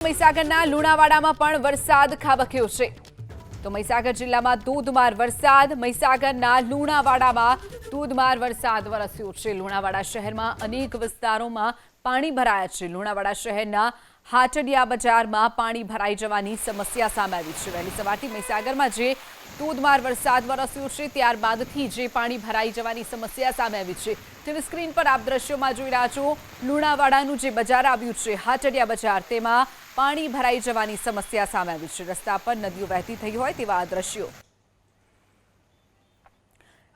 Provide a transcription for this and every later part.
મહીસાગરના લુણાવાડામાં પણ વરસાદ ખાબક્યો છે તો મહીસાગર જિલ્લામાં ધોધમાર વરસાદ મહીસાગરના લુણાવાડામાં ધોધમાર વરસાદ વરસ્યો છે। લુણાવાડા શહેરમાં અનેક વિસ્તારોમાં પાણી ભરાયા છે। લુણાવાડા શહેરના હાટડિયા બજારમાં પાણી ભરાઈ જવાની સમસ્યા સામે આવી છે। વહેલી સવારથી મહીસાગરમાં જે ધોધમાર વરસાદ વરસ્યો છે ત્યારબાદથી જે પાણી ભરાઈ જવાની સમસ્યા સામે આવી છે। ટીવી સ્ક્રીન પર આપ દ્રશ્યોમાં જોઈ રહ્યા છો લુણાવાડાનું જે બજાર આવ્યું છે હાટડિયા બજાર, તેમાં પાણી ભરાઈ જવાની સમસ્યા સામે આવી છે। રસ્તા પર નદીઓ વહેતી થઈ હોય તેવા દ્રશ્યો।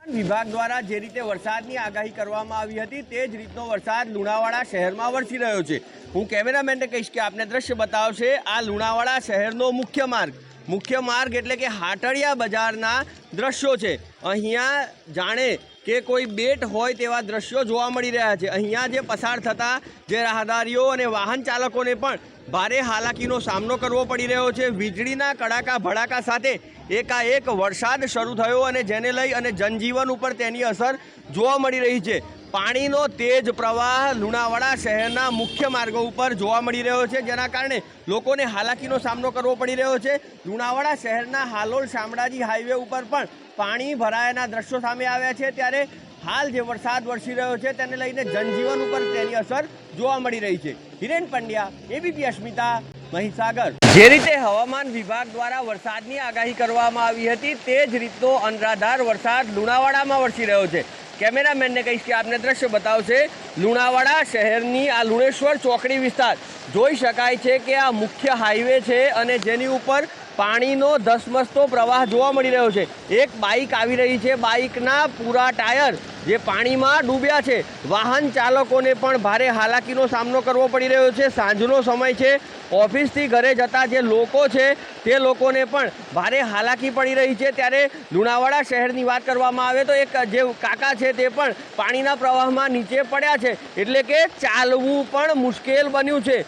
વિભાગ દ્વારા જે રીતે વરસાદની આગાહી કરવામાં આવી હતી તે જ રીતનો વરસાદ લુણાવાડા શહેરમાં વરસી રહ્યો છે। હું કેમેરામેનને કહીશ કે આપને દ્રશ્ય બતાવશે। આ લુણાવાડા શહેરનો મુખ્ય માર્ગ એટલે કે હાટડિયા બજારના દ્રશ્યો છે। અહીંયા જાણે કે કોઈ બેટ હોય તેવા દ્રશ્યો જોવા મળી રહ્યા છે। અહીંયા જે પસાર થતા જે રાહદારીઓ અને વાહન ચાલકોને પણ ભારે હાલાકીનો સામનો કરવો પડી રહ્યો છે। વીજળીના કડાકા ભડાકા સાથે એકાએક વરસાદ શરૂ થયો અને જેને લઈ અને જનજીવન ઉપર તેની અસર જોવા મળી રહી છે। પાણીનો તેજ પ્રવાહ લુણાવાડા શહેરના મુખ્ય માર્ગો ઉપર જોવા મળી રહ્યો છે, જેના કારણે લોકોને હાલાકીનો સામનો કરવો પડી રહ્યો છે। લુણાવાડા શહેરના હાલોલ શામળાજી હાઈવે ઉપર પણ પાણી ભરાયાના દ્રશ્યો સામે આવ્યા છે। ત્યારે હાલ જે વરસાદ વરસી રહ્યો છે તેને લઈને જનજીવન ઉપર તેની અસર જોવા મળી રહી છે। હિરેન પંડ્યા, એબીપી અસ્મિતા, મહીસાગર। જે રીતે હવામાન વિભાગ દ્વારા વરસાદની આગાહી કરવામાં આવી હતી તે જ રીતનો અનરાધાર વરસાદ લુણાવાડામાં વરસી રહ્યો છે। કેમેરામેનને કહીશ કે આપને દ્રશ્ય બતાવશે। લુણાવાડા શહેરની આ લુણેશ્વર ચોકડી વિસ્તાર જોઈ શકાય છે કે આ મુખ્ય હાઈવે છે અને જેની ઉપર પાણીનો ધસમસતો પ્રવાહ જોવા મળી રહ્યો છે। એક બાઇક આવી રહી છે, બાઇકના પૂરા ટાયર જે પાણીમાં ડૂબ્યા છે। વાહન ચાલકોને પણ ભારે હાલાકીનો સામનો કરવો પડી રહ્યો છે। સાંજનો સમય છે, ઓફિસથી ઘરે જતા જે લોકો છે તે લોકોને પણ ભારે હાલાકી પડી રહી છે। ત્યારે લુણાવાડા શહેરની વાત કરવામાં આવે તો એક જે કાકા છે તે પણ પાણીના પ્રવાહમાં નીચે પડ્યા છે, એટલે કે ચાલવું પણ મુશ્કેલ બન્યું છે।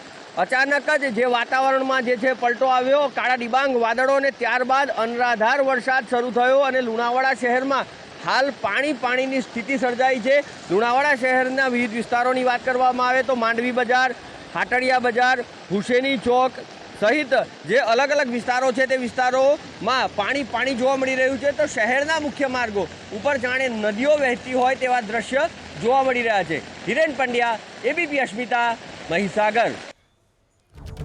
અચાનક જ જે વાતાવરણમાં જે છે પલટો આવ્યો, કાળા ડિબાંગ વાદળો અને ત્યારબાદ અનરાધાર વરસાદ શરૂ થયો અને લુણાવાડા શહેરમાં હાલ પાણીની સ્થિતિ સર્જાઈ છે। લુણાવાડા શહેરના વિવિધ વિસ્તારોની વાત કરવામાં આવે તો માંડવી બજાર, હાટડિયા બજાર, હુસેની ચોક સહિત જે અલગ અલગ વિસ્તારો છે તે વિસ્તારોમાં પાણી જોવા મળી રહ્યું છે। તો શહેરના મુખ્ય માર્ગો ઉપર જાણે નદીઓ વહેતી હોય તેવા દ્રશ્ય જોવા મળી રહ્યા છે। હિરેન પંડ્યા, એબીપી અસ્મિતા, મહીસાગર।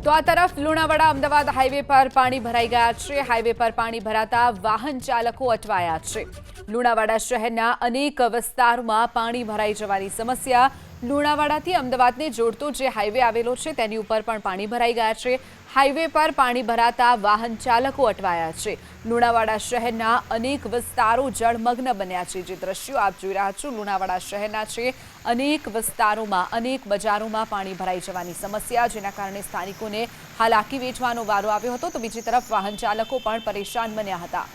તો આ તરફ લુણાવાડા અમદાવાદ હાઈવે પર પાણી ભરાઈ ગયા છે। હાઈવે પર પાણી ભરાતા વાહન ચાલકો અટવાયા છે। લુણાવાડા શહેરના અનેક વિસ્તારોમાં પાણી ભરાઈ જવાની સમસ્યા। લુણાવાડાથી અમદાવાદને જોડતો જે હાઈવે આવેલો છે તેની ઉપર પણ પાણી ભરાઈ ગયા છે। હાઈવે પર પાણી ભરાતા વાહન ચાલકો અટવાયા છે। લુણાવાડા શહેરના અનેક વિસ્તારો જળમગ્ન બન્યા છે। જે દ્રશ્યો આપ જોઈ રહ્યા છો લુણાવાડા શહેરના છે, અનેક વિસ્તારોમાં અનેક બજારોમાં પાણી ભરાઈ જવાની સમસ્યા, જેના કારણે સ્થાનિકોને હાલાકી વેઠવાનો વારો આવ્યો હતો તો બીજી તરફ વાહન ચાલકો પણ પરેશાન બન્યા હતા।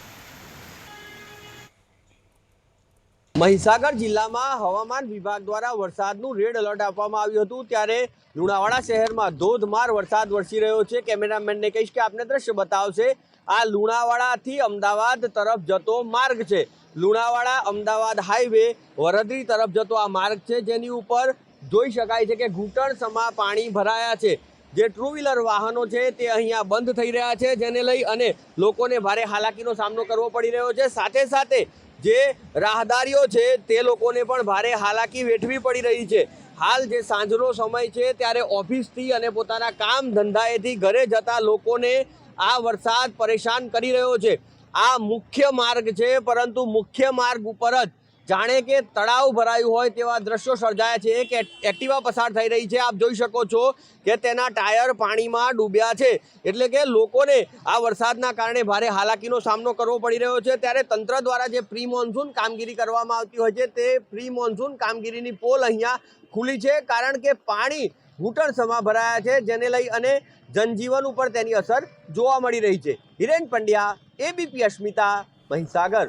મહીસાગર જિલ્લામાં હવામાન વિભાગ દ્વારા વરસાદનું રેડ એલર્ટ આપવામાં આવ્યું હતું। ત્યારે લુણાવાડા શહેરમાં ધોધમાર વરસાદ વરસી રહ્યો છે। કેમેરામેનને કહીશ કે આપને દ્રશ્ય બતાવશે। આ લુણાવાડાથી અમદાવાદ તરફ જતો માર્ગ છે। લુણાવાડા અમદાવાદ હાઈવે વરદરી તરફ જતો આ માર્ગ છે, જેની ઉપર જોઈ શકાય છે કે ઘૂંટણસમા પાણી ભરાયા છે। જે ટુ વ્હીલર વાહનો છે તે અહીંયા બંધ થઈ રહ્યા છે, જેને લઈ અને લોકોને ભારે હાલાકીનો સામનો કરવો પડી રહ્યો છે। સાથે સાથે જે રાહદારીઓ છે તે લોકોને પણ ભારે હાલાકી વેઠવી પડી રહી છે। હાલ જે સાંજનો સમય છે ત્યારે ઓફિસથી અને પોતાના કામ ધંધાએથી ઘરે જતા લોકોને આ વરસાદ પરેશાન કરી રહ્યો છે। આ મુખ્ય માર્ગ છે, પરંતુ મુખ્ય માર્ગ ઉપર જ જાણે કે તળાવ ભરાયું હોય તેવા દ્રશ્યો સર્જાયા છે। એક એક્ટિવા પસાર થઈ રહી છે, આપ જોઈ શકો છો કે તેના ટાયર પાણીમાં ડૂબ્યા છે, એટલે કે લોકોને આ વરસાદના કારણે ભારે હાલાકીનો સામનો કરવો પડી રહ્યો છે। ત્યારે તંત્ર દ્વારા જે પ્રી મોન્સૂન કામગીરી કરવામાં આવતી હોય છે તે પ્રી મોન્સૂન કામગીરીની પોલ અહીંયા ખુલી છે, કારણ કે પાણી ઘૂંટણસમા ભરાયા છે, જેને લઈ અને જનજીવન ઉપર તેની અસર જોવા મળી રહી છે। હિરેન પંડ્યા, એબીપી અસ્મિતા, મહીસાગર।